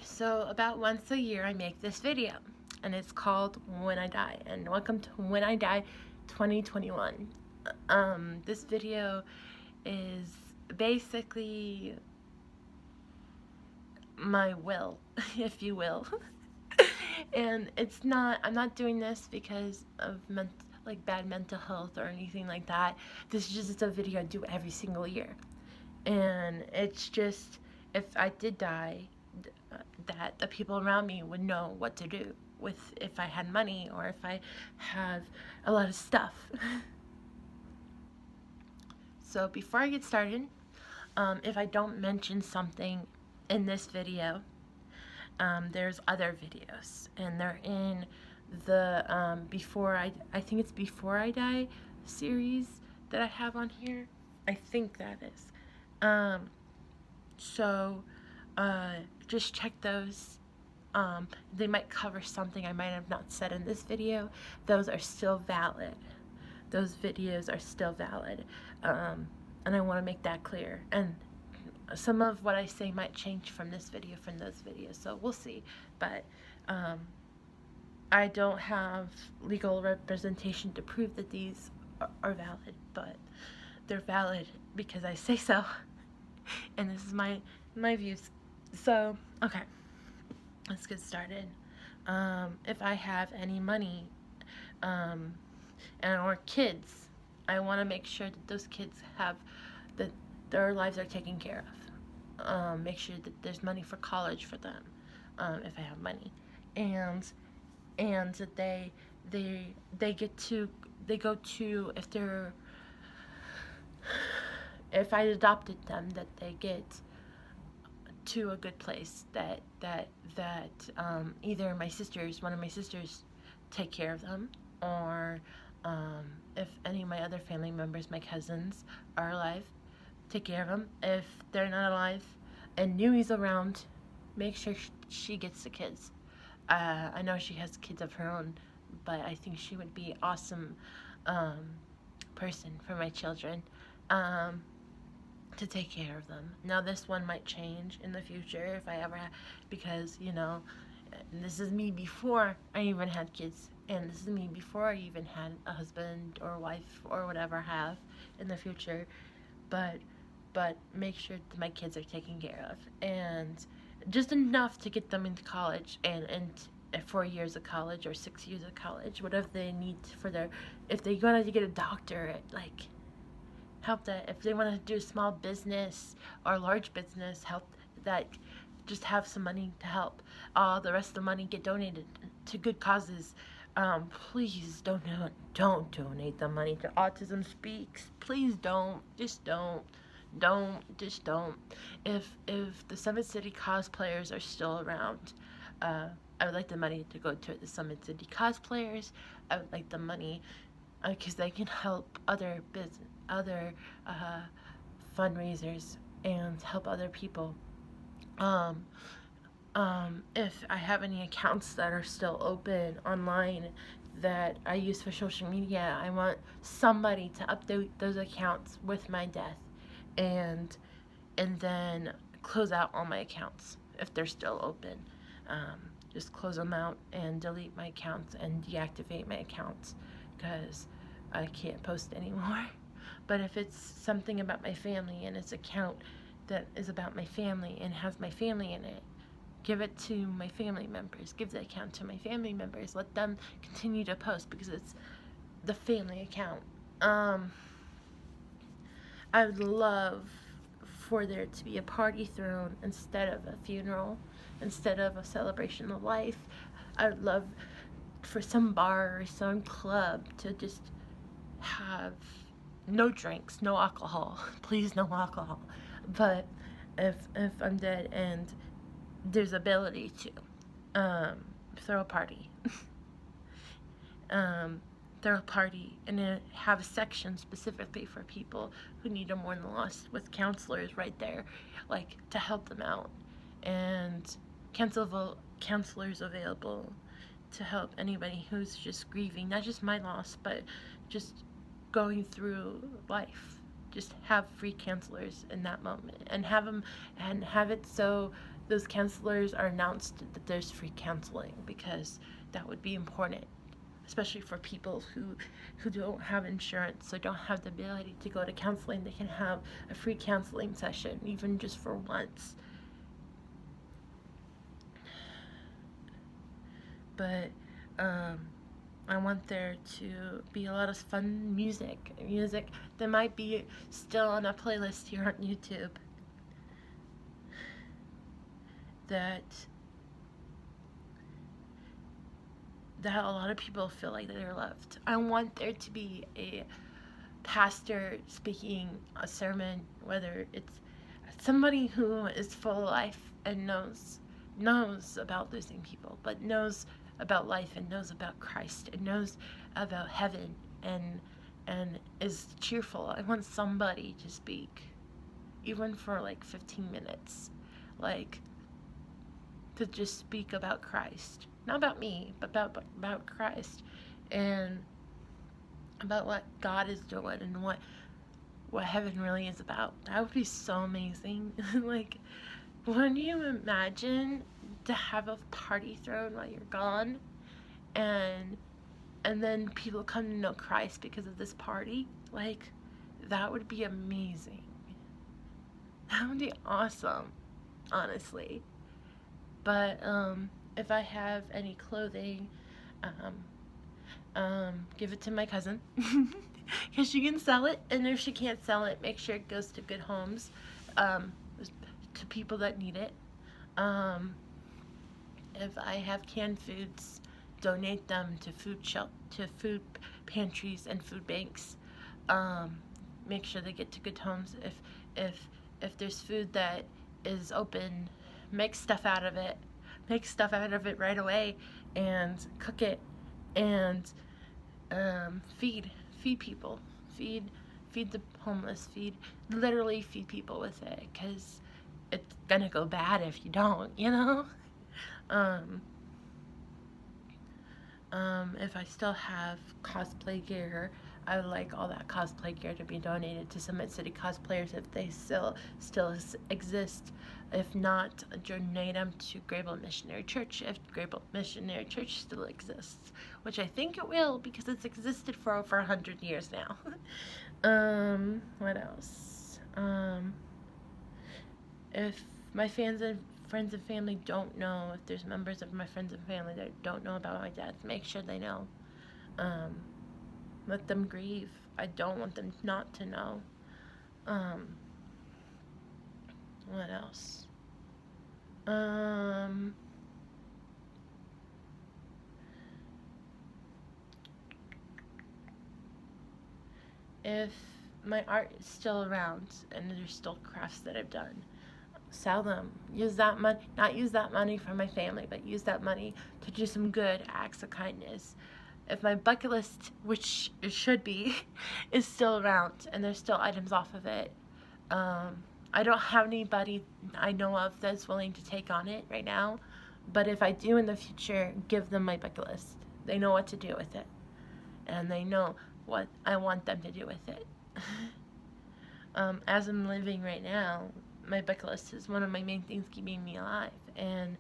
So about once a year I make this video, and it's called When I Die, and welcome to When I Die 2021. This video is basically my will, if you will. And I'm not doing this because of bad mental health or anything like that. This is just a video I do every single year. And it's just, if I did die, that the people around me would know what to do with, if I had money or if I have a lot of stuff. So before I get started, if I don't mention something in this video, there's other videos, and they're in the I think it's Before I Die series that I have on here. I think that is. So just check those. They might cover something I might have not said in this video. Those are still valid. Those videos are still valid. And I want to make that clear. And some of what I say might change from this video, from those videos. So we'll see. But I don't have legal representation to prove that these are valid. But they're valid because I say so. And this is my views. So, okay. Let's get started. If I have any money or kids, I want to make sure that those kids have, that their lives are taken care of. Make sure that there's money for college for them, if I have money, and that they go to, if I adopted them, that they get to a good place, that either one of my sisters take care of them, or if any of my other family members, my cousins, are alive, take care of them. If they're not alive and Newie's around, make sure she gets the kids. I know she has kids of her own, but I think she would be an awesome person for my children. To take care of them. Now this one might change in the future if I ever because, this is me before I even had kids, and this is me before I even had a husband or wife or whatever I have in the future. But make sure that my kids are taken care of, and just enough to get them into college, and 4 years of college or 6 years of college, whatever they need for if they want to get a doctorate, help that. If they want to do a small business or large business, help that. Just have some money to help. All the rest of the money get donated to good causes. Please don't donate the money to Autism Speaks. Please don't. Just don't. Just don't. If the Summit City cosplayers are still around, I would like the money to go to the Summit City cosplayers. I would like the money because they can help other fundraisers and help other people. If I have any accounts that are still open online that I use for social media, I want somebody to update those accounts with my death, and then close out all my accounts if they're still open. Just close them out and delete my accounts and deactivate my accounts because I can't post anymore. But if it's something about my family and it's an account that is about my family and has my family in it, give it to my family members. Give the account to my family members. Let them continue to post because it's the family account. I would love for there to be a party thrown instead of a funeral, instead of a celebration of life. I would love for some bar or some club to just have no drinks, no alcohol. Please, no alcohol. But if I'm dead and there's ability to throw a party, throw a party, and then have a section specifically for people who need to mourn the loss, with counselors right there, to help them out, and counselors available to help anybody who's just grieving, not just my loss, but just going through life. Just have free counselors in that moment, and have it so those counselors are announced that there's free counseling, because that would be important, especially for people who don't have insurance, so don't have the ability to go to counseling. They can have a free counseling session, even just for once. But I want there to be a lot of fun music that might be still on a playlist here on YouTube, that a lot of people feel like they're loved. I want there to be a pastor speaking a sermon, whether it's somebody who is full of life and knows about losing people, but knows about life and knows about Christ and knows about heaven and is cheerful. I want somebody to speak, even for like 15 minutes, like to just speak about Christ, not about me, but about Christ, and about what God is doing and what heaven really is about. That would be so amazing. Like, wouldn't you imagine to have a party thrown while you're gone, and then people come to know Christ because of this party? Like, that would be amazing. That would be awesome, honestly. But if I have any clothing, give it to my cousin, because she can sell it, and if she can't sell it, make sure it goes to good homes, to people that need it. If I have canned foods, donate them to food pantries and food banks. Make sure they get to good homes. If there's food that is open, make stuff out of it. Make stuff out of it right away and cook it, and feed people. Feed the homeless. Literally feed people with it, because it's gonna go bad if you don't, you know? If I still have cosplay gear, I would like all that cosplay gear to be donated to Summit City cosplayers if they still exist. If not, donate them to Grabill Missionary Church if Grabill Missionary Church still exists, which I think it will, because it's existed for over 100 years now. What else? If my friends and family don't know, if there's members of my friends and family that don't know about my dad, make sure they know. Let them grieve. I don't want them not to know. What else? If my art is still around and there's still crafts that I've done, sell them. Use that money, not use that money for my family, but use that money to do some good acts of kindness. If my bucket list, which it should be, is still around and there's still items off of it, I don't have anybody I know of that's willing to take on it right now, but if I do in the future, give them my bucket list. They know what to do with it, and they know what I want them to do with it. As I'm living right now, my bucket list is one of my main things keeping me alive, and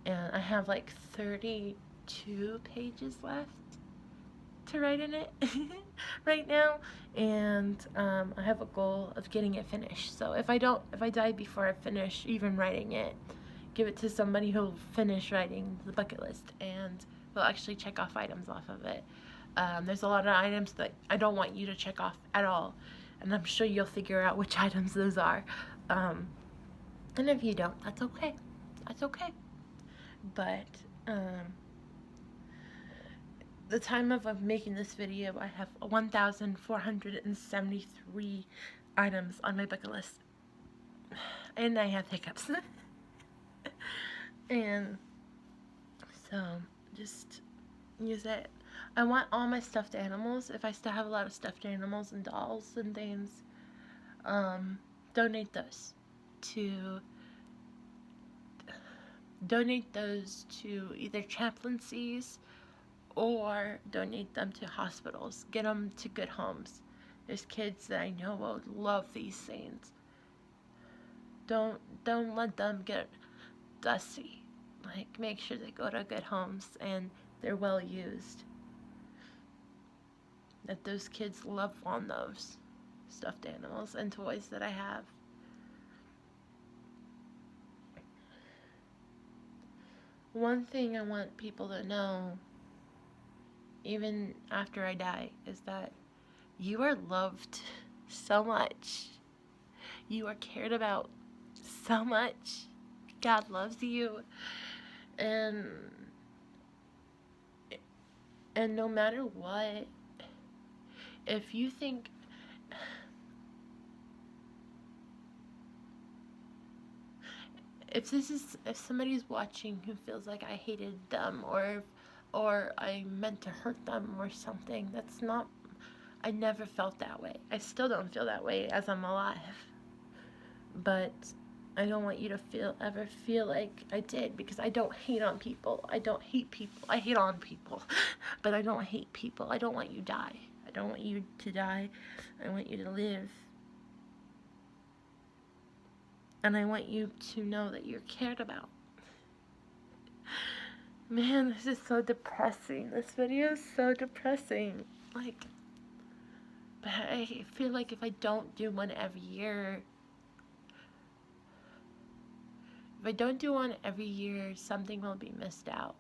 I have like 32 pages left to write in it right now, and I have a goal of getting it finished. So if I die before I finish even writing it, give it to somebody who'll finish writing the bucket list and will actually check off items off of it. There's a lot of items that I don't want you to check off at all, and I'm sure you'll figure out which items those are. And if you don't, that's okay. That's okay. But the time of making this video, I have 1,473 items on my bucket list, and I have hiccups. And so just use it. I want all my stuffed animals, if I still have a lot of stuffed animals and dolls and things, donate those to either chaplaincies or donate them to hospitals. Get them to good homes. There's kids that I know will love these things. Don't let them get dusty. Like, make sure they go to good homes and they're well used. That those kids love on those stuffed animals and toys that I have. One thing I want people to know, even after I die, is that you are loved so much. You are cared about so much. God loves you. And no matter what, if you think if somebody's watching who feels like I hated them or I meant to hurt them or something, that's not, I never felt that way. I still don't feel that way as I'm alive. But I don't want you to ever feel like I did, because I don't hate on people. I don't hate people. I hate on people. But I don't hate people. I don't want you to die. I don't want you to die. I want you to live. And I want you to know that you're cared about. Man, this is so depressing. This video is so depressing. Like, but I feel like if I don't do one every year, something will be missed out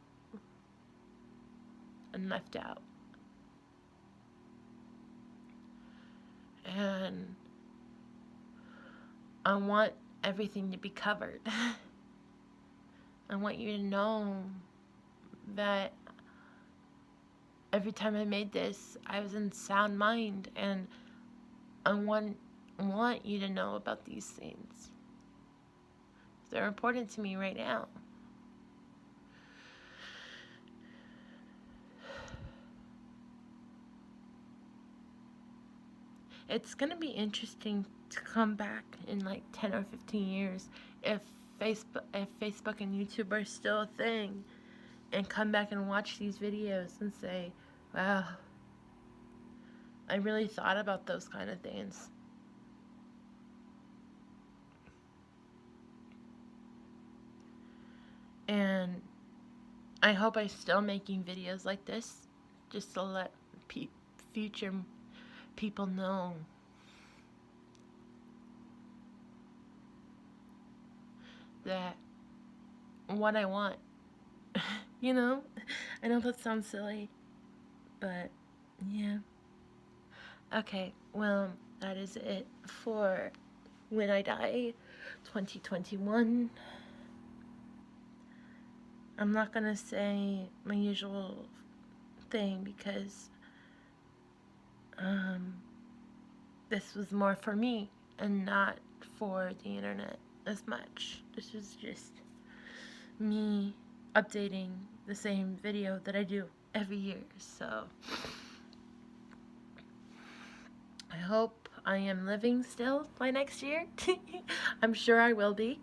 and left out. And I want everything to be covered. I want you to know that every time I made this, I was in sound mind, and I want you to know about these things. They're important to me right now. It's gonna be interesting to come back in like 10 or 15 years if Facebook and YouTube are still a thing, and come back and watch these videos and say, wow, I really thought about those kind of things. And I hope I'm still making videos like this, just to let future people know that what I want. You know? I know that sounds silly, but yeah. Okay, well, that is it for When I Die 2021. I'm not gonna say my usual thing, because this was more for me and not for the internet as much. This is just me updating the same video that I do every year. So I hope I am living still by next year. I'm sure I will be.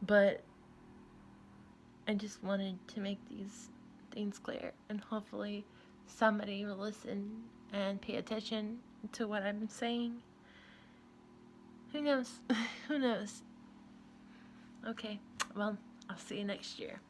But I just wanted to make these things clear, and hopefully somebody will listen and pay attention to what I'm saying. Who knows? Who knows? Okay, well, I'll see you next year.